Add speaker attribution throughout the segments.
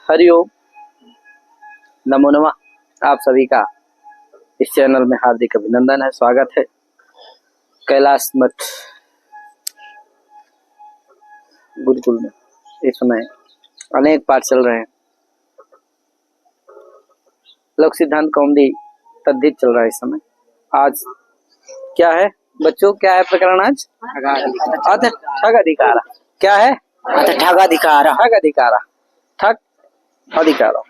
Speaker 1: हरिओम, नमो नमः। आप सभी का इस चैनल में हार्दिक अभिनंदन है, स्वागत है। कैलाश मठ गुरुकुल में इस समय अनेक पाठ चल रहे हैं। लोक सिद्धांत कौमुदी तद्धित चल रहा है इस समय। आज क्या है बच्चों, क्या है प्रकरण आज? ठग अधिकारा। क्या है?
Speaker 2: ठग अधिकारा।
Speaker 1: ठग अधिकारा, ठग अधिकारा,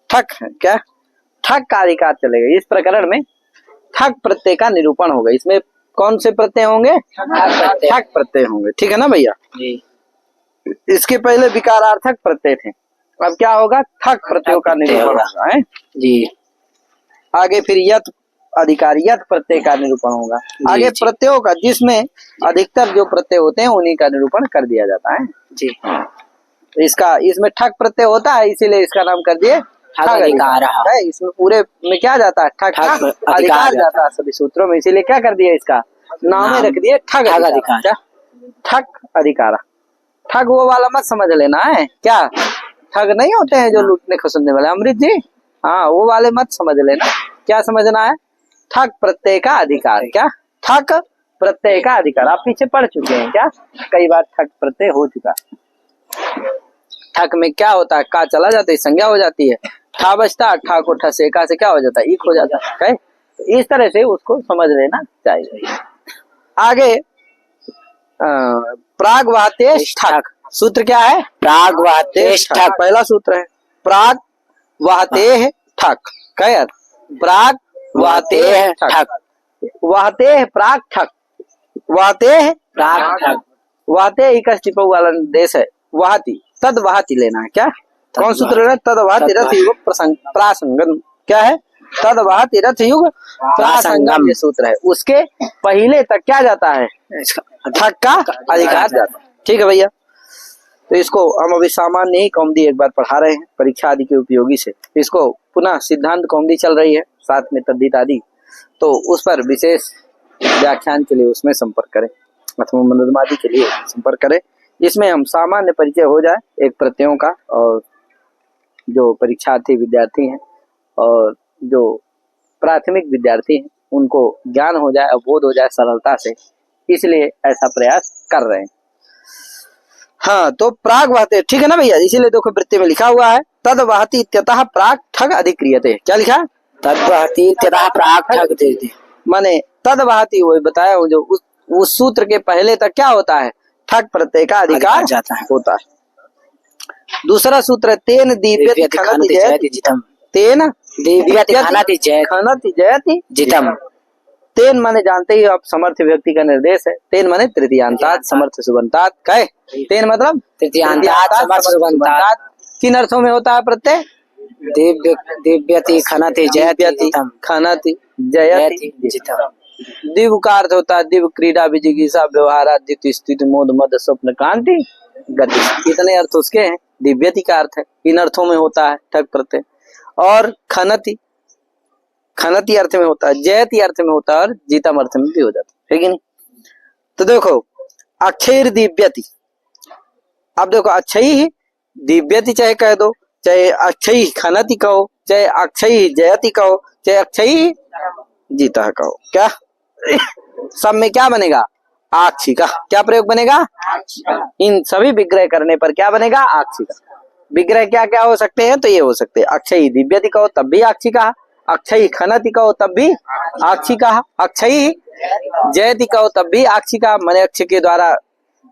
Speaker 1: ठग है क्या? ठग का अधिकार चलेगा। इस प्रकरण में ठग प्रत्यय का निरूपण होगा। इसमें कौन से प्रत्यय होंगे? ठग प्रत्यय होंगे, ठीक है ना भैया? इसके पहले विकारार्थक प्रत्यय थे, अब क्या होगा? ठग प्रत्ययों का निरूपण होगा है जी। आगे फिर यत अधिकार, यत प्रत्यय का निरूपण होगा। आगे प्रत्ययों का, जिसमें अधिकतर जो प्रत्यय होते हैं उन्हीं का निरूपण कर दिया जाता है जी। इसमें ठग प्रत्यय होता है, इसीलिए इसका नाम कर दिए ठग अधिकार है। इसमें पूरे में क्या जाता है? ठग अधिकार जाता है सभी सूत्रों में, इसीलिए क्या कर दिया? इसका नाम ही रख दिए ठग अधिकार। ठग अधिकार, ठग वो वाला मत समझ लेना है क्या? ठग नहीं होते हैं जो लूटने खसुनने वाले, अमृत जी, हाँ वो वाले मत समझ लेना। क्या समझना है? ठग प्रत्यय का अधिकार। क्या? ठग प्रत्यय का अधिकार। आप पीछे पढ़ चुके हैं क्या? कई बार ठग प्रत्यय हो चुका। ठग में क्या होता है? का चला जाता है, संज्ञा हो जाती है। ठा बचता, ठा को ठ से, का से क्या हो जाता है? ईक हो जाता है। तो इस तरह से उसको समझ लेना चाहिए। आगे प्राग वातेश ठग सूत्र क्या है? प्राग वातेश ठग पहला सूत्र है। प्राग वातेह ठग, क्या? प्राग वातेह ठग, वातेह प्राग ठग, वातेह प्राग ठग, वातेह इकस टिपऊ वाला देश है। वाहती तद वाहती लेना है। क्या? कौन सूत्र है? तद वाहती रथ युग प्रासंगम। क्या है? तद वाहती रथ युग प्रासंगम, ये सूत्र है। उसके पहले तक क्या जाता है? ठग का अधिकार जाता है, ठीक है भैया? तो इसको हम अभी सामान्य ही कौमुदी एक बार पढ़ा रहे हैं परीक्षा आदि के उपयोगी से। इसको पुनः सिद्धांत कौमुदी चल रही है, साथ में तद्धित आदि, तो उस पर विशेष व्याख्यान के लिए उसमें संपर्क करें अथवा मनोरमा आदि के लिए संपर्क करें। इसमें हम सामान्य परिचय हो जाए एक प्रत्ययों का, और जो परीक्षार्थी विद्यार्थी हैं और जो प्राथमिक विद्यार्थी हैं उनको ज्ञान हो जाए, अवबोध हो जाए सरलता से, इसलिए ऐसा प्रयास कर रहे हैं। हाँ, तो प्राग वाहते, ठीक है ना भैया? इसीलिए देखो वृत्ति में लिखा हुआ है तद वाहती इत्यतः प्राग ठग अधिक्रियते। क्या लिखा?
Speaker 2: तद वाहती इत्यतः प्राग ठग देते,
Speaker 1: माने तद वाहती, वो बताया हूँ, जो उस सूत्र के पहले तक क्या होता है? ठग प्रत्यय का अधिकार जाता है, होता है। दूसरा सूत्र तेन दिव्यति खनति जयति जितम। तेन दिव्यति खनति जयति जितम। तेन माने जानते ही आप समर्थ व्यक्ति का निर्देश है। तेन माने तृतीयांतात समर्थ सुबंतात। कहे तेन मतलब
Speaker 2: तृतीयांतात समर्थ सुबंतात।
Speaker 1: किन अर्थों में होता है प्रत्यय?
Speaker 2: दिव्यति खनति जयति
Speaker 1: खनति जयति जितम। दिव का अर्थ होता है दिव, क्रीड़ा, विजिगीषा, व्यवहार, द्युति, स्थिति, मोद, मद, स्वप्न, कांति, गति। इतने अर्थ उसके हैं। दिव्यति का अर्थ है, इन अर्थों में होता है ठग प्रत्यय। और खनति, खनति अर्थ में होता है, जयति अर्थ में होता है, और जीतम अर्थ में भी हो जाता है कि नहीं? तो देखो अक्षर दिव्यति, अब देखो अक्षय दिव्यति चाहे कह दो, चाहे अक्षय खनति कहो, चाहे अक्षय जयति कहो, चाहे अक्षय जीता कहो। क्या सब में क्या बनेगा? आक्षी का। क्या प्रयोग बनेगा? इन सभी विग्रह करने पर क्या बनेगा? आक्षी का। विग्रह क्या क्या हो सकते हैं? तो ये हो सकते हैं अक्षय दिव्यति कहो तब भी आक्षी कहा, अक्षय खनति कहो तब भी आक्षी कहा, अक्षय जयति कहो तब भी आक्षी कहा, माने अक्षय के द्वारा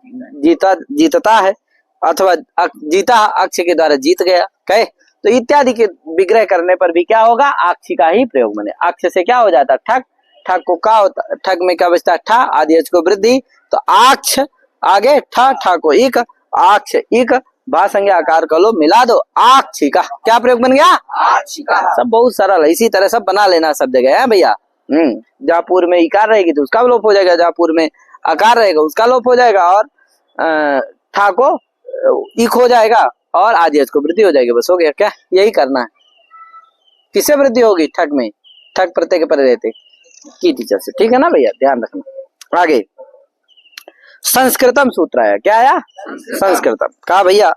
Speaker 1: जीतता है, अथवा जीता अक्षय के द्वारा जीत गया। कहे तो इत्यादि के विग्रह करने पर भी क्या होगा? आक्षी का ही प्रयोग बने। अक्ष से क्या हो जाता है? ठग। ठग को क्या होता? ठग में क्या बचता है? ठा, आदि को वृद्धि, तो आक्ष आगे ठा, ठा को इक, आक्ष इक, भा संज्ञा आकार कर लो, मिला दो, आक्षी का। क्या प्रयोग बन गया? आक्षी का। सब बहुत सरल है, इसी तरह सब बना लेना सब जगह है भैया। जहाँ पूर्व में इकार रहेगी तो उसका लोप हो जाएगा, जहाँ पूर्व में आकार रहेगा उसका लोप हो जाएगा, और ठा को इक हो जाएगा, और आदि को वृद्धि हो जाएगी। बस हो गया। क्या यही करना है? किससे वृद्धि होगी? ठग में। ठग प्रत्यय के परे रहते की टीचर से, ठीक है ना भैया? ध्यान रखना। आगे संस्कृतम सूत्र आया। क्या आया? संस्कृतम। कहा भैया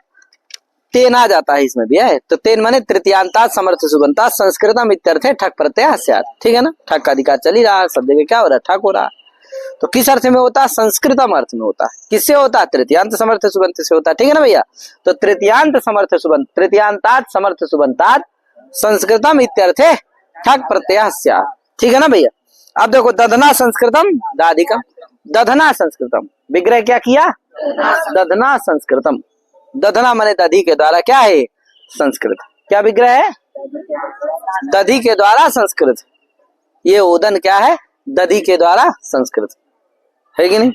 Speaker 1: तेन आ जाता है इसमें भी है। तो तेन माने तृतीयांतात समर्थ सुबंतात संस्कृतम इत्यर्थे ठक प्रत्यय स्यात्। ठीक है ना, ठक का अधिकार चल ही रहा है, सब जगह क्या हो रहा है, ठक हो रहा है। तो किस अर्थ में होता है, संस्कृतम अर्थ में होता है। किससे होता है, तृतीयांत समर्थ सुबंत से होता है। ठीक है ना भैया, तो तृतीयांत समर्थ सुबंत, तृतीयांतात समर्थ सुबंतात संस्कृतम इत्यर्थे ठक प्रत्यय स्यात्। ठीक है ना भैया। अब देखो, दधना संस्कृतम दाधिकम, दधना संस्कृतम, विग्रह क्या किया, दधना संस्कृतम। दधना माने दधी के द्वारा क्या है, संस्कृत। क्या विग्रह है, दधी के द्वारा संस्कृत। ये ओदन क्या है, दधी के द्वारा संस्कृत है कि नहीं।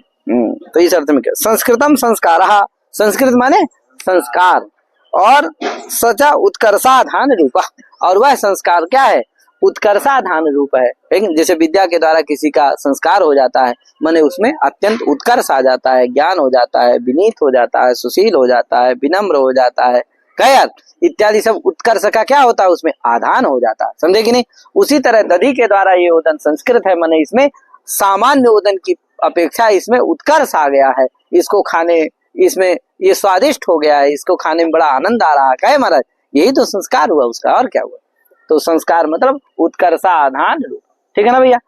Speaker 1: तो इस अर्थ में क्या, संस्कृतम संस्कारः, संस्कृत माने संस्कार, और सचा उत्कर्षाधान रूप, और वह संस्कार क्या है, उत्कर्षाधान रूप है। लेकिन जैसे विद्या के द्वारा किसी का संस्कार हो जाता है, माने उसमें अत्यंत उत्कर्ष आ जाता है, ज्ञान हो जाता है, विनीत हो जाता है, सुशील हो जाता है, विनम्र हो जाता है, कह इत्यादि सब उत्कर्ष का क्या होता है, उसमें आधान हो जाता है। समझे कि नहीं। उसी तरह दधी के द्वारा ये ओदन संस्कृत है, माने इसमें सामान्य ओदन की अपेक्षा इसमें उत्कर्ष आ गया है। इसको खाने, इसमें ये स्वादिष्ट हो गया है, इसको खाने में बड़ा आनंद आ रहा है। कहे महाराज, यही तो संस्कार हुआ उसका, और क्या हुआ। तो संस्कार मतलब उत्कर्षाधान रूप। ठीक है ना भैया,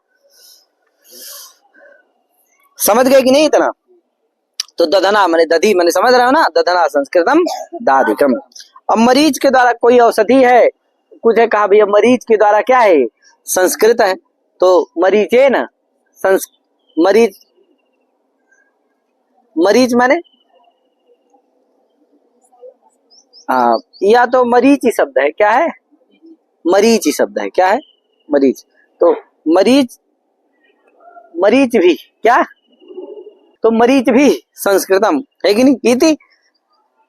Speaker 1: समझ गए कि नहीं इतना। तो दधना माने दधी माने समझ रहे हो ना, दधना संस्कृतम दाधिकम। अब मरीज के द्वारा कोई औषधि है, कुछ है, कहा भैया मरीज के द्वारा क्या है, संस्कृत है। तो मरीचे न मरीज, मरीज माने या तो मरीच ही शब्द है, क्या है, मरीच ही शब्द है, क्या है, मरीच। तो मरीच, मरीच भी क्या, तो मरीच भी संस्कृतम है कि नहीं। इति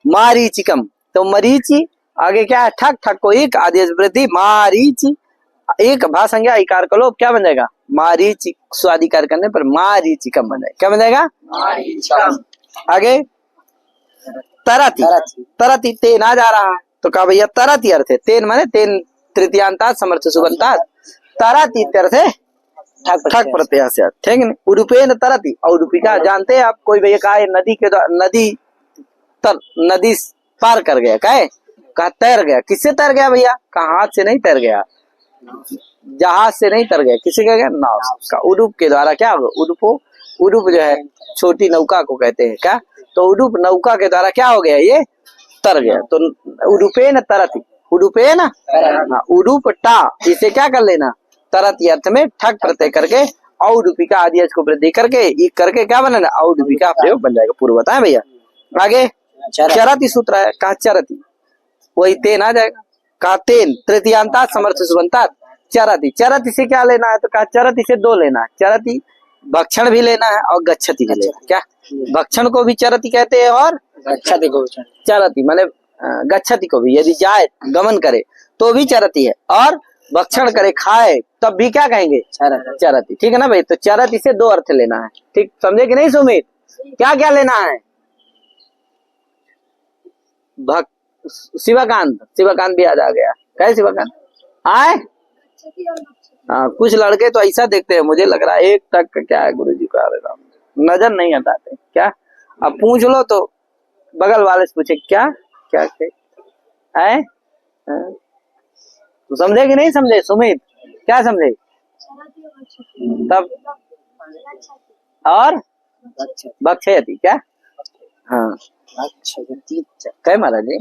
Speaker 1: मारीचिकम, तो मरीचि आगे क्या है, ठक, ठक को एक आदेश वृद्धि, मारीचि एक भा संज्ञा इकार का लोप, क्या बन जाएगा, मारीचि। स्वादिकार करने पर मारीचिकम बन जाएगा, क्या बन जाएगा, मारीचिकम। आगे तरति, तरति तेन आ जा रहा है, तो कहा भैया तरति अर्थ है, तेन माने तेन तृतीयांतात समर्थ सुबंतात, तरति अर्थ है ठक प्रत्यय से। ठीक है, उरूपेन तरति, और उरूपिका जानते हैं आप, कोई भैया कहा नदी के द्वारा, नदी पार कर गया, कहा तैर गया। किससे तैर गया भैया, कहा हाथ से नहीं तैर गया, जहाज से नहीं तर गया, किसी का गया, नाव का। उरूप के द्वारा क्या होगा, उरूपो, उरूप जो है छोटी नौका को कहते हैं, क्या। तो उरूप नौका के द्वारा क्या हो गया, ये तर गया। तो उरूपेन तरति, उरूपेन उरूप टा, इसे क्या कर लेना, तरति अर्थ में ठक प्रत्यय करके औरूपिका आदि को वृद्धि करके क्या बनाना, औरूपिका प्रयोग बन जाएगा। पूर्व बताए भैया। आगे चरति सूत्र है, कहा चरति, वही तेन आ जाएगा, कहा तेन तृतीयांतात समर्थ सुबंतात चरति। चरति से क्या लेना है, तो कहा चरति से दो लेना है, चरति भक्षण भी लेना है और गच्छति भी लेना है। क्या, भक्षण को भी चरति कहते हैं और गच्छति को चरति, माने गच्छति को भी, यदि जाए गमन करे तो भी चरति है, और भक्षण करे खाए तब भी क्या कहेंगे, चरति। ठीक है ना भाई। तो चरति से दो अर्थ लेना है, ठीक समझे कि नहीं सुमित। क्या क्या लेना है, शिवकांत, शिवकांत भी याद आ गया, क्या शिवकांत आए। कुछ लड़के तो ऐसा देखते हैं, मुझे लग रहा है एक तक का क्या है, गुरुजी को नजर नहीं हटाते क्या। अब पूछ लो तो बगल वाले से पूछे क्या क्या है, तो समझे कि नहीं समझे सुमित, क्या समझे। तब और भक्षयति, क्या, हाँ कह महाराज जी,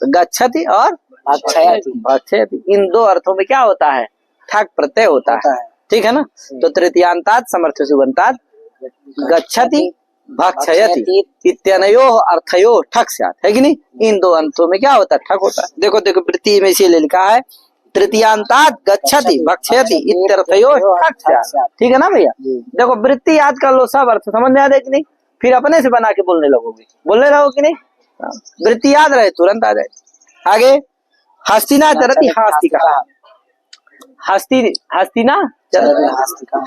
Speaker 1: तो गच्छति और भक्षयति, इन दो अर्थों में क्या होता है, ठक प्रत्यय होता है। ठीक है ना। तो तृतीयांतात समर्थ सुबंतात गच्छति भक्षयति इत्यनयोः अर्थयोः ठक स्यात्, है कि नहीं। इन दो अर्थों में क्या होता है, ठक होता है। देखो देखो वृत्ति में इसीलिए लिखा है तृतीयांतात गच्छति भक्षयति इत्यर्थयोः ठक स्यात्। ठीक है ना भैया। देखो वृत्ति याद कर लो, सब अर्थ समझ में आ जाए कि नहीं, फिर अपने से बना के बोलने लगोगे, बोलने लगो कि नहीं। वृत्ति याद रहे तुरंत आ जाए। आगे हस्तिना चरति हास्तिका, हस्तिना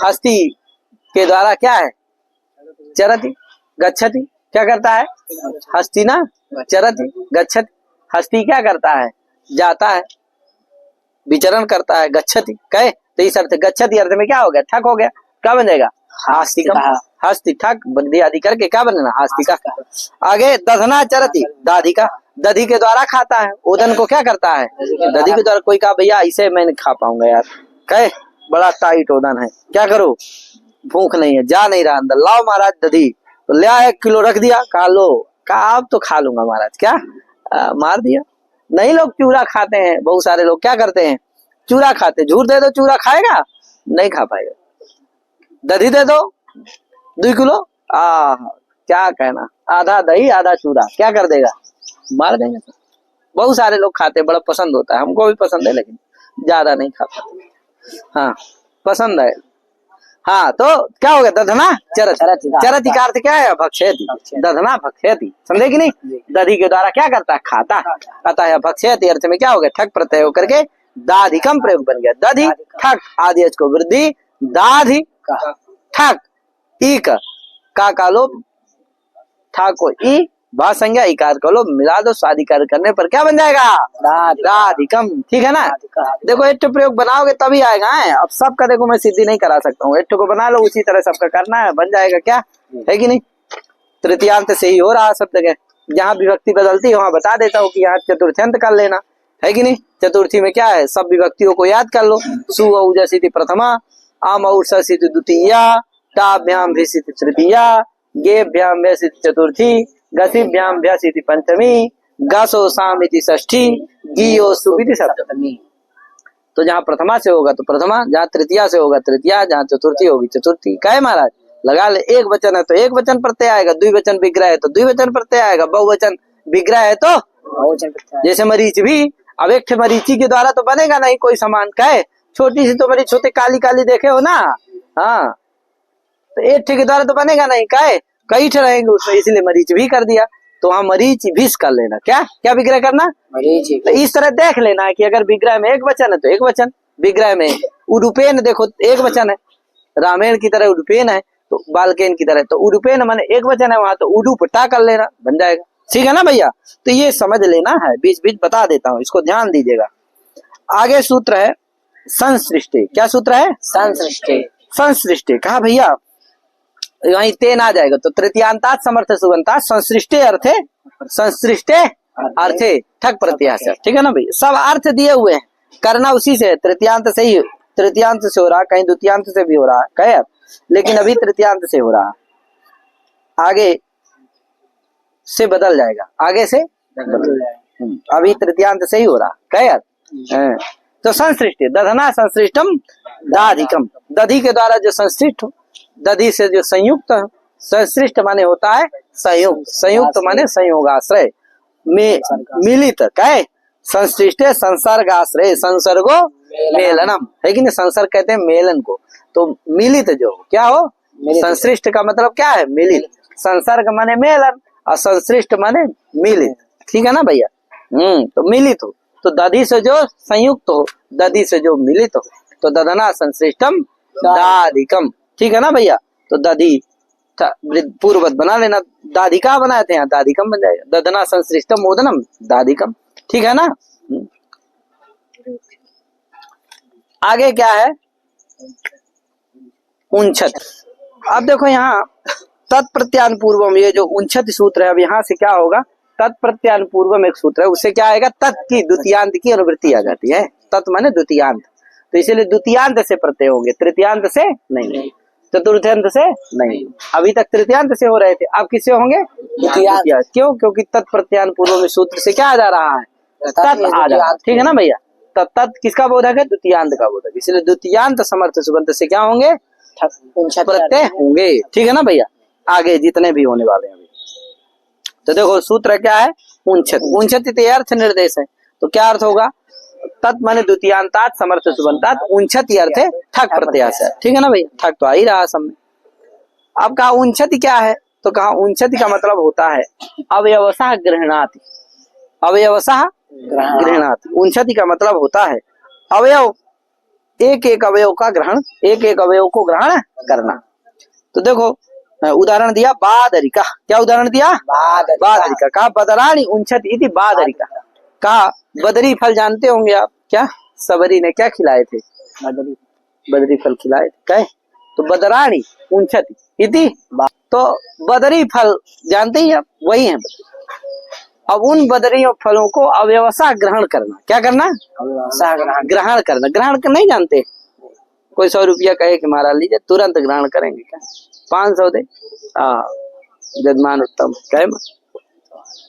Speaker 1: हस्ती के द्वारा क्या है, चरति गच्छति, क्या करता है, हस्तिना चरति गच्छति। हस्ती क्या करता है, जाता है, विचरण करता है, गच्छति कहे। तो इस अर्थ गच्छति अर्थ में क्या हो गया, ठक हो गया, क्या बन जाएगा, हास्तिकम। हस्ति ठक वृद्धि आदि करके क्या बनना, हास्तिका। आगे दधना चरति दाधिका, दधी के द्वारा खाता है, ओदन को क्या करता है, दधी के द्वारा। कोई कहा भैया इसे मैं नहीं खा पाऊंगा यार, कहे बड़ा टाइट ओदन है, क्या करो, भूख नहीं है, जा नहीं रहा अंदर, लाओ महाराज दधी, तो ले आया 1 किलो रख दिया, कहा लो, कहा अब तो खा लूंगा महाराज, क्या मार दिया। नहीं, लोग चूरा खाते हैं, बहुत सारे लोग क्या करते हैं, चूरा खाते, झूठ दे दो चूरा खाएगा, नहीं खा पाएगा। दधी दे दो 2 किलो, क्या कहना, आधा दही आधा चूरा, क्या कर देगा, मार देंगे। बहुत सारे लोग खाते, बड़ा पसंद होता है, हमको भी पसंद है, लेकिन ज्यादा नहीं खाता। हाँ पसंद है। हाँ तो क्या हो गया, दधना चरति, चरति का अर्थ क्या है, भक्षयति, दधना भक्षयति, समझे कि नहीं, दधी के द्वारा क्या करता है, खाता, अतः भक्षयति अर्थ में क्या हो गया, ठक प्रत्यय होकर के दाधिकम प्रयोग बन गया, दधि ठक आदि को वृद्धि, दाधि ठक इक का लोप, ठा को ई भा संज्ञा इकार का लोप मिला दो, स्वादिकार करने पर क्या बन जाएगा, दाधिकम, ठीक है ना। देखो एट्ठ प्रयोग बनाओगे तभी आएगा है, अब सबका देखो मैं सिद्धि नहीं करा सकता हूँ, एट्ठ को बना लो उसी तरह सबका करना है, बन जाएगा, क्या है कि नहीं। तृतीयांत से ही हो रहा सब जगह, जहाँ विभक्ति बदलती है वहां बता देता हूँ कि यहाँ चतुर्थ्यंत कर लेना, है कि नहीं। चतुर्थी में क्या है, सब विभक्तियों को याद कर लो, सु औजसी प्रथमा, आम औषसी द्वितीया, टाभ्याम भिषिति तृतीया, गेभ्याम व्यसिति चतुर्थी, गसिभ्याम व्यसिति पंचमी, गसो सामिति षष्ठी, गियो सुविति सप्तमी। तो जहाँ प्रथमा से होगा तो प्रथमा, जहाँ तृतीया से होगा तृतीया, जहाँ चतुर्थी होगी चतुर्थी। कहे महाराज लगा ले, एक वचन है तो एक वचन प्रत्यय आएगा, द्विवचन विग्रह है तो द्विवचन प्रत्यय आएगा, बहुवचन विग्रह है तो जैसे मरीच भी, अब एक मरीची के द्वारा तो बनेगा नहीं कोई समान, कहे छोटी सी तो मरीच होते, काली काली देखे हो ना, हाँ तो एक के द्वारा तो बनेगा नहीं, कहे कई ठे रहेंगे उसमें, इसलिए मरीच भी कर दिया, तो वहां मरीच भीष कर लेना, क्या क्या विग्रह करना, तो इस तरह देख लेना है कि अगर विग्रह में एक वचन है तो एक वचन, विग्रह में उडुपेन देखो एक वचन है, रामायण की तरह उडुपेन है, तो बालकेन की तरह, तो उडुपेन माने एक वचन है वहां, तो उडुपटा कर लेना, बन जाएगा, ठीक है ना भैया। तो ये समझ लेना है, बीच बीच बता देता हूँ, इसको ध्यान दीजिएगा। आगे सूत्र है संसृष्टि, क्या सूत्र है,
Speaker 2: संसृष्टि,
Speaker 1: संसृष्टि कहा भैया, वहीं तेन आ जाएगा, तो तृतीयांतात समर्थ सुबंतात संसृष्टे अर्थे, संसृष्टे अर्थे ठक प्रत्याश, ठीक है ना भाई, सब अर्थ दिए हुए हैं, करना उसी से, तृतीयांत से ही, तृतीयांत से हो रहा, कहीं द्वितीयांत से भी हो रहा कहे, लेकिन अभी तृतीयांत से हो रहा, आगे से बदल जाएगा, आगे से बदल जाएगा, अभी तृतीयांत से ही हो रहा कहे। तो संसृष्टि, दधना संसृष्टम दाधिकम, दधी के द्वारा जो संसृष्ट, दधी से जो संयुक्त, संसृष्ट माने होता है संयुक्त, संयुक्त माने संयोगाश्रय में मिलित, कहे संसृष्ट संसर्गाश्रय, संसर्गो मेलनम, है कि नहीं, संसर्ग कहते हैं मेलन को, तो मिलित जो क्या हो, संसृष्ट का मतलब क्या है, मिलित, संसर्ग माने मेलन और संसृष्ट माने मिलित, ठीक है ना भैया। तो मिलित हो, तो दधी से जो संयुक्त हो, दधी से जो मिलित हो, तो दधना संसृष्टम दाधिकम, ठीक है ना भैया। तो दधी पूर्ववत बना लेना, दाधिका बनाए थे यहाँ दाधिकम बन जाएगा, दधना संसृष्टम मोदनम दाधिकम, ठीक है ना। आगे क्या है, उंछत। अब देखो यहाँ तत्प्रत्यान पूर्वम, ये जो उंछत सूत्र है, अब यहाँ से क्या होगा, तत्प्रत्यान पूर्वम एक सूत्र है, उससे क्या आएगा, तत् की द्वितीयांत की अनुवृत्ति आ जाती है, तत् माने द्वितीयांत, तो इसीलिए द्वितीयांत से प्रत्यय होंगे, तृतीयांत से नहीं, चतुर्थ्यंत से नहीं। अभी तक तृतीयांत से हो रहे थे, अब किससे होंगे, द्वितीयांत। क्यों, क्योंकि तत्प्रत्यान पूर्व में सूत्र से क्या आ जा रहा है, तत् आ जा रहा है, ठीक है ना भैया। तत् किसका बोधक है, द्वितीयांत का बोधक, इसलिए द्वितीयांत समर्थ सुबंत से क्या होंगे, प्रत्यय होंगे, ठीक है ना भैया। आगे जितने भी होने वाले हैं अभी, तो देखो सूत्र क्या है, उंछत, उंछत अर्थ निर्देश है, तो क्या अर्थ होगा, तत् माने द्वितीयांतात समर्थ सुबंतात, उंछति अर्थ है ठक प्रत्याश है, ठीक है ना भैया, ठक तो आ ही रहा सब में। अब कहा उंछति क्या है, तो कहा उंछति का मतलब होता है अवयवशः गृह्णाति, अवयवशः गृह्णाति, उंछति का मतलब होता है अवयव, एक एक अवयव का ग्रहण, एक एक अवयव को ग्रहण करना। तो देखो उदाहरण दिया बादरिका, क्या उदाहरण दिया, बादरिका, कहा बदराणी उंछति इति बादरिका, कहा बदरी फल जानते होंगे आप, क्या सबरी ने क्या खिलाए थे, बदरी फल खिलाए थे, कहे तो बदराणी उंछति इति, तो बदरी फल जानते ही आप, वही है। अब उन बदरियों फलों को अव्यवसाय ग्रहण करना। क्या करना? ग्रहण करना। ग्रहण नहीं जानते? कोई 100 रुपया कहे कि महाराज लीजिए, तुरंत ग्रहण करेंगे क्या? 500 दे, जजमान उत्तम कहे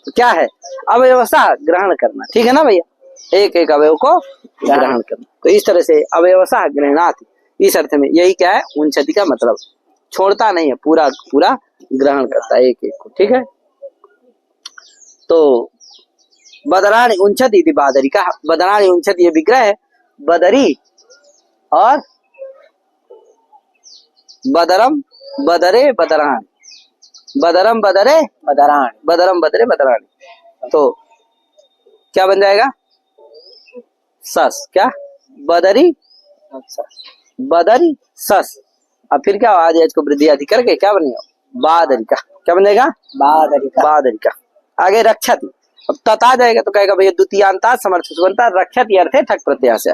Speaker 1: तो क्या है? अव्यवसाय ग्रहण करना। ठीक है ना भैया? एक एक अवयव को ग्रहण करना। तो इस तरह से अव्यवसाय ग्रहणाति, इस अर्थ में यही क्या है? उंचति का मतलब छोड़ता नहीं है, पूरा पूरा ग्रहण करता है एक एक को। ठीक है, तो बदराणी उंचति इति बादरी का। बदराणी उंचति ये विग्रह है, बदरी और बदरम बदरे बदराणी, बदरम बदरे
Speaker 2: बदराणी,
Speaker 1: बदरम बदरे बदराणी। तो क्या बन जाएगा? सस। क्या? बदरी बदरी सस। अब फिर क्या? आज को वृद्धि आदि करके क्या बनेगा? बादरिका। क्या बनेगा?
Speaker 2: बादरिका,
Speaker 1: बादरिका। आगे रक्षति। अब तत आ जाएगा तो कहेगा भैया द्वितीयांता समर्थ सुबंता रक्षति अर्थे ठक प्रत्यय से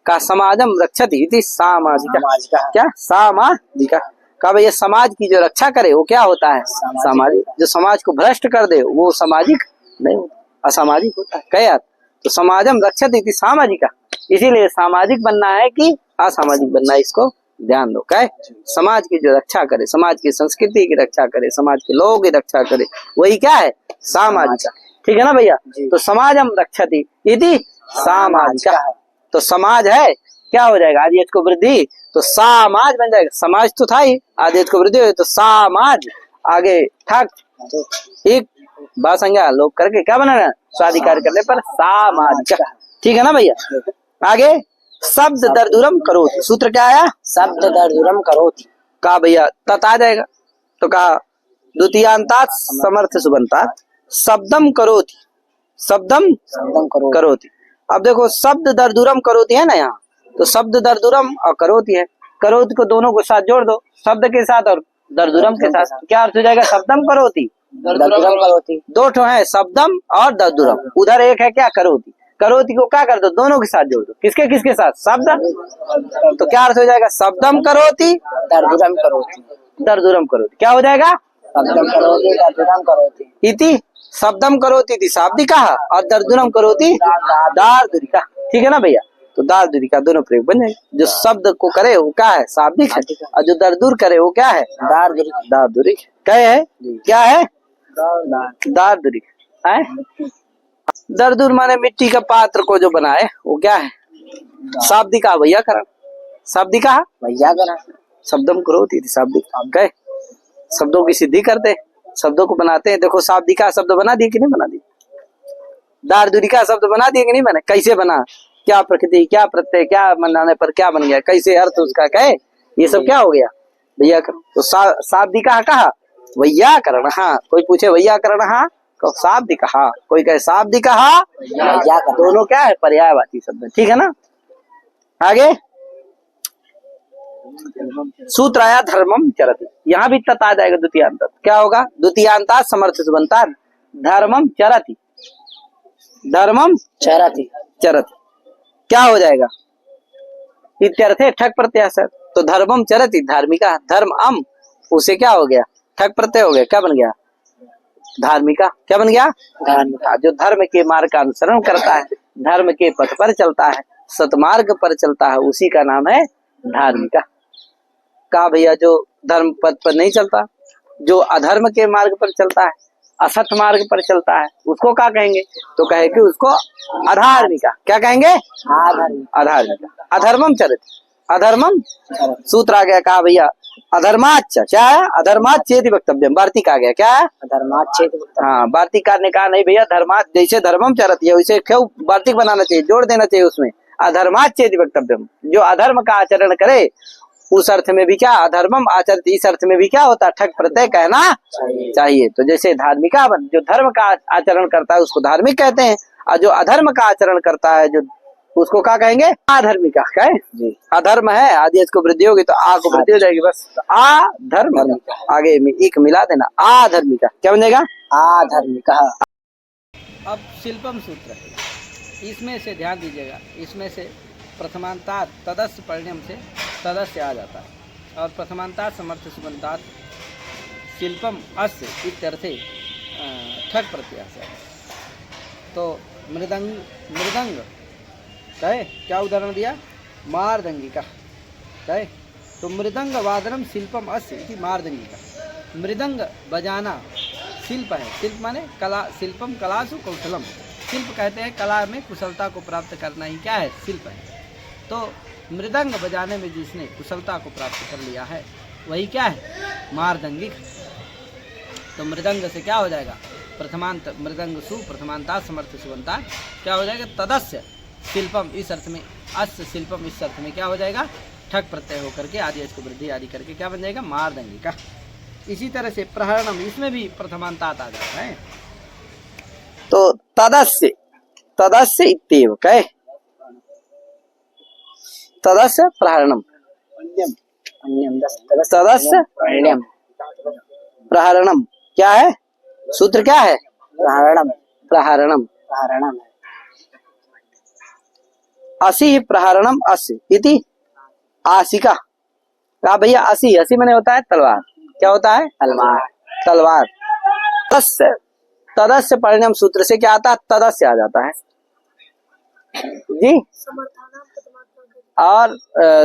Speaker 1: का समाजम रक्षति इति सामाजिका। क्या? सामाजिका। का भैया समाज की जो रक्षा करे वो क्या होता है? सामाजिक। जो समाज को भ्रष्ट कर दे वो सामाजिक नहीं होता, असामाजिक होता है। कहे तो समाजम रक्षति इति सामाजिका। इसीलिए सामाजिक बनना है कि असामाजिक बनना है, इसको ध्यान दो। क्या? समाज की जो रक्षा करे, समाज की संस्कृति की रक्षा करे, समाज के लोगों की रक्षा करे, वही क्या है? सामाजिक। ठीक है ना भैया? तो समाजम रक्षति इति सामाजिका। तो समाज है, क्या हो जाएगा? आदेश को वृद्धि तो समाज बन जाएगा। समाज तो था ही, आदेश को वृद्धि हो तो समाज। आगे ठक एक बात संज्ञा लोग करके क्या बनाना? स्वाधिकार करने पर सामाजिका। ठीक है ना भैया? आगे शब्द दर्दुरम करोति। सूत्र क्या आया?
Speaker 2: शब्द दर्दुरम करोति।
Speaker 1: कहा भैया तत आ जाएगा तो कहा द्वितीयांतात समर्थ सुबंतात शब्दम करोति, शब्दम करोति। अब देखो शब्द दर्दुरम करोति है ना यहाँ, तो शब्द दर्दुरम और करोति है। करोति को दोनों को साथ जोड़ दो, शब्द के साथ और दर्दुरम के साथ। क्या अर्थ हो जाएगा? शब्दम करोति
Speaker 2: दर्दुरम करोति।
Speaker 1: दो ठो है, शब्दम और दर्दुरम। उधर एक है क्या? करोति। करोति को क्या कर दो? दोनों के साथ जोड़ दो। किसके किसके साथ? शब्द। तो क्या अर्थ हो जाएगा? शब्दम करोति
Speaker 2: दर्दुरम करोति,
Speaker 1: दर्दुरम करोति। क्या हो जाएगा?
Speaker 2: शब्दम करोति दर्दुरम करोति
Speaker 1: इति शब्दम करोति इति शाब्दिका और दर्दुरम करोति दार्दुरिका। ठीक है ना भैया? तो दार्दुरिका दोनों प्रयोग बन जाएंगे। जो शब्द को करे वो क्या है? शाब्दिक है, और जो दर्दुर करे वो क्या है? दार्दुरिक। क्या है? क्या है? दार्दुरिक है। दर्दुर माने मिट्टी का पात्र को जो बनाए वो क्या है? शाब्दिका वैयाकरण। शाब्दिका
Speaker 2: वैयाकरण।
Speaker 1: शब्दम करोति इति शाब्दिका। गए शब्दों की सिद्धि करते, शब्दों को बनाते हैं। देखो शाब्दिका शब्द बना दिए कि नहीं बना दिए? दार्दुरिका शब्द बना दिए कि नहीं बना? कैसे बना? क्या प्रकृति, क्या प्रत्यय, क्या बनाने पर क्या बन गया, कैसे अर्थ उसका कहे, ये सब क्या हो गया? वैयाकरण। तो शाब्दिका कहा वैयाकरण। हाँ, कोई पूछे वैयाकरण हाँ तो शाब्दिका हाँ, कोई कहे शाब्दिका हाँ, दोनों क्या है? पर्यायवाची शब्द। ठीक है ना? आगे सूत्र आया धर्मम चरति। यहाँ भी तत आ जाएगा द्वितीयांत। क्या होगा? द्वितीयांता समर्थ सुबंता धर्मम चरति, धर्मम
Speaker 2: चरति
Speaker 1: चरति। क्या हो जाएगा? इत्यर्थे ठक प्रत्यय से। तो धर्मम चरति धार्मिका, धर्म अम उसे क्या हो गया? ठक प्रत्यय हो गया। क्या बन गया? धार्मिका। क्या बन गया? धार्मिका। जो धर्म के मार्ग का अनुसरण करता है, धर्म के पथ पर चलता है, सतमार्ग पर चलता है, उसी का नाम है धार्मिका। कहा भैया जो धर्म पथ पर नहीं चलता, जो अधर्म के मार्ग पर चलता है, असत मार्ग पर चलता है, उसको क्या कहेंगे? तो कहे कि उसको अधार्मिका। क्या कहेंगे? अधार्मिका। अधर्मम चरति, अधर्मम। सूत्र आ गया। कहा भैया अधर्माच। क्या है? अधर्माचेति वक्तव्यम। वार्तिक आ गया। क्या है?
Speaker 2: अधर्माचेति।
Speaker 1: हाँ, वार्तिकार ने कहा नहीं भैया धर्माच जैसे धर्मम चरति है वैसे क्यों वार्तिक बनाना चाहिए, जोड़ देना चाहिए उसमें। अधर्माचेति वक्तव्यम। जो अधर्म का आचरण करे उस अर्थ में भी क्या? अधर्मम आचरति, इस अर्थ में भी क्या होता है? ठक प्रत्यय कहना चाहिए। तो जैसे धार्मिका जो धर्म का आचरण करता है उसको धार्मिक कहते हैं, और जो अधर्म का आचरण करता है जो उसको क्या कहेंगे? अधर्मिका। कहे अधर्म है, आदि को वृद्धि होगी तो आ को वृद्धि हो जाएगी, बस अधर्म। आगे में एक मिला देना, अधर्मिका। क्या बनेगा?
Speaker 2: अधर्मिका।
Speaker 1: अब शिल्पम सूत्र है, इसमें से ध्यान दीजिएगा, इसमें से प्रथमांतात तदस्य परिणाम से तदस्य आ जाता है, और प्रथमांतात समर्थ सुबंतात शिल्पम अस्य इत्यर्थे ठक प्रत्यय से।
Speaker 3: तो मृदंग मृदंग कहे क्या उदाहरण दिया, मार्दंगिका कहे। तो मृदंग वादनम शिल्पम अस्य इति मार्दंगिका। मृदंग बजाना शिल्प है, शिल्प माने कला, शिल्पम कलासु कौशलम। शिल्प कहते हैं कला में कुशलता को प्राप्त करना ही क्या है, शिल्प है। तो मृदंग बजाने में जिसने कुशलता को प्राप्त कर लिया है वही क्या है, मार्दंगिक। तो मृदंग से क्या हो जाएगा, प्रथमांत मृदंग सु प्रथमांता समर्थ सुबंता क्या हो जाएगा, तदस्य शिल्पम इस अर्थ में, अस्य शिल्पम इस अर्थ में क्या हो जाएगा, ठक प्रत्यय होकर के आदि इसको वृद्धि आदि करके क्या बन जाएगा, मार्दंगिका। इसी तरह से प्रहरणम, इसमें भी प्रथमांतात आ जाता है।
Speaker 1: तो तदस्य, तदस्य इत्येव कहे, तदस्य प्रहरणम, तदस्य प्रहरणम क्या है, सूत्र क्या है,
Speaker 2: प्रहरणम,
Speaker 1: प्रहरणम,
Speaker 2: प्रहरणम
Speaker 1: असी प्रहरणम अस्य इति आसिका। कहा भैया असी, असी मैंने होता है तलवार, क्या होता है,
Speaker 2: तलवार,
Speaker 1: तलवार। तदस्य, तदस्य परिणाम सूत्र से क्या आता है, तदस्य आ जाता है जी। और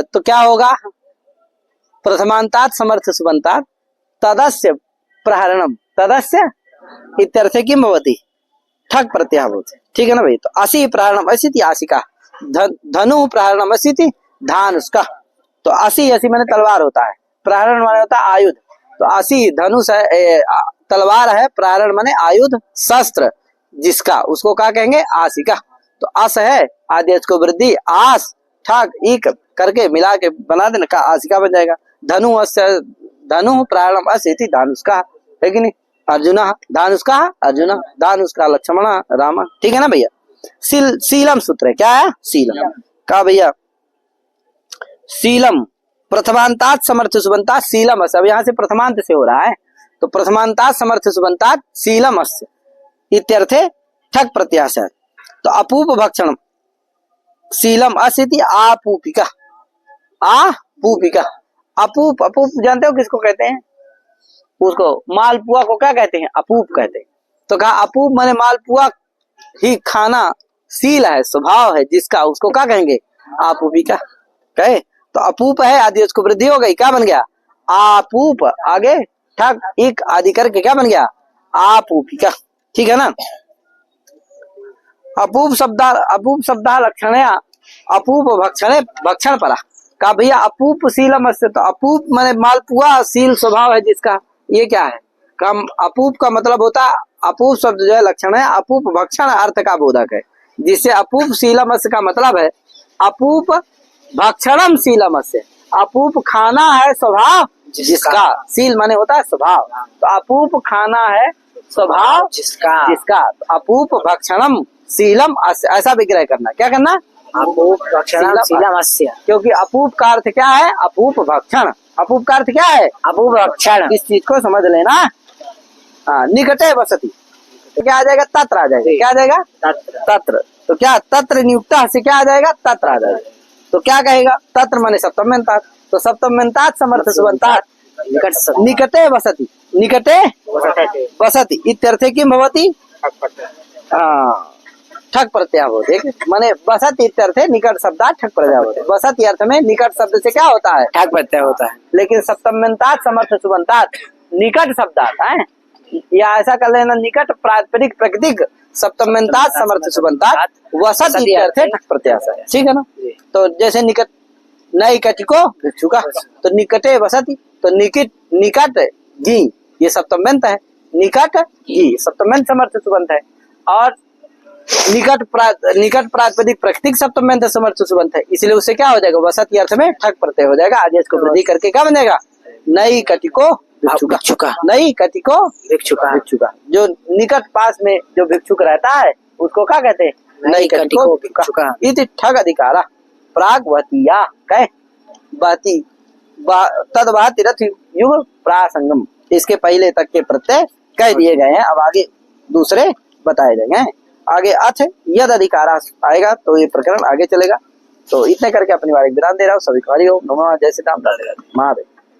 Speaker 1: तो क्या होगा, प्रथमांतात समर्थ सुबंतात तदस्य प्रहरणम, तदस्य इत्यर्थे किम भवति, ठक प्रत्यय भवति। ठीक है ना भाई। तो असी प्रहरणम असिति आसिका, धनु प्रहरणम असिति धानुष्का। तो असी, असी मैंने तलवार होता है, प्रहरण माने होता है आयुध। तो असी धनुष है, तलवार है, प्रहरण माने आयुध शस्त्र जिसका, उसको क्या कहेंगे, आसिका। तो अस है आदि को वृद्धि, आस ठक इक करके मिला के बना देना का आसिका बन जाएगा। धनु अस्य, धनु प्रहरणम असिति धानुष्का है कि नहीं। अर्जुना धानुष्का, अर्जुना धानुष्का लक्ष्मण राम। ठीक है ना भैया। शीलम सूत्र है, क्या है, शीलम। कहा भैया शीलम प्रथमांतात समर्थ सुबंतात शीलम अस्य। अब यहाँ से प्रथमांत से हो रहा है, तो प्रथमांतात समर्थ सुबंतात शीलम अस्य इत्यर्थे ठक प्रत्याश है। तो अपूप भक्षण शीलम असिति आपूपिका, आपूपिका। अपूप, अपूप जानते हो किसको कहते हैं, उसको मालपुआ को क्या कहते हैं, अपूप कहते हैं। तो कहा अपूप माने मालपुआ ही खाना शील है, स्वभाव है जिसका, उसको क्या कहेंगे, आपूपिका कहे। तो अपूप है आदि उसको वृद्धि हो गई, क्या बन गया, आपूप। आगे ठक इक आदि करके क्या बन गया, आपूपिका। ठीक है ना। अपूप शब्दा लक्षणया अपूप भक्षणे भक्षण परा। कहा भैया अपूप शीलम अस्य। तो अपूप माने मालपुआ शील स्वभाव है जिसका, ये क्या है, कम अपूप का मतलब होता है, अपूप शब्द जो है लक्षण है, अपूप भक्षण अर्थ का बोधक है, जिससे अपूप शीलम अस्य का मतलब है अपूप भक्षणम शीलम अस्य। अपूप खाना है स्वभाव जिसका, शील माने होता है स्वभाव। तो अपूप खाना है स्वभाव
Speaker 2: जिसका,
Speaker 1: जिसका। अपूप भक्षणम शीलम अस्य, ऐसा विग्रह करना, क्या करना,
Speaker 2: अपूप भक्षणम शीलम अस्य।
Speaker 1: क्योंकि अपूप का अर्थ क्या है, अपूप भक्षण। अपूप का अर्थ क्या है,
Speaker 2: अपूप भक्षण।
Speaker 1: इस चीज को समझ लेना। हाँ, निकटे वसति तो क्या आ जाएगा, तत्र आ जाएगा, क्या आ जाएगा, तत्र। तो क्या तत्र नियुक्त से क्या आ जाएगा, तत्र आ जाएगा। तो क्या कहेगा, तत्र माने सप्तम्यन्तात। तो सप्तम्यन्तात समर्थ सुबंतात निकटे वसति, निकटे वसति इत्यर्थे किम भवति, ठक प्रत्यय होते माने वसत इत्यर्थे निकट शब्दात ठक प्रत्यय होते। वसत अर्थ में निकट शब्द से क्या होता है,
Speaker 2: ठक प्रत्यय होता है।
Speaker 1: लेकिन सप्तम्यन्तात समर्थ सुबंतात निकट शब्दात है, या ऐसा कर लेना, निकट प्रातिपदिक प्रकृतिक सप्तम्यन्तात समर्थ सुबंतात वसत इत्यर्थे ठक प्रत्यय है। ठीक है ना। तो जैसे निकट नैकटिको भिक्षुका, तो निकटे वसति, तो निकट, निकट जी ये सप्तम्यंत है, निकट जी सप्तम्यंत समर्थ सुबंत है। और निकट प्रातिपदिक प्रकृतिक सप्तम्यंत समर्थ सुबंत है, इसलिए उससे क्या हो जाएगा, वसत अर्थ में ठक प्रत्यय हो जाएगा। आदेश को वृद्धि करके क्या बन जाएगा, नई कटिको भिक्षुका, नई कटिको
Speaker 2: भिक्षुका,
Speaker 1: भिक्षुका। जो निकट पास में जो भिक्षुक रहता है उसको क्या कहते हैं, नई कटिको भिक्षुका। इति ठग अधिकारा प्राग वहतिया कहे बहती तद बहती रथ युग प्रासंगम, इसके पहले तक के प्रत्यय कह दिए गए हैं। अब आगे दूसरे बताए जाएंगे। आगे अथ यद अधिकारा आएगा तो ये प्रकरण आगे चलेगा। तो इतने करके अपनी बारी विराम दे रहा हूँ। सभी को हरि ओम नमः, जय श्री राम, राधे राधे, महादेव।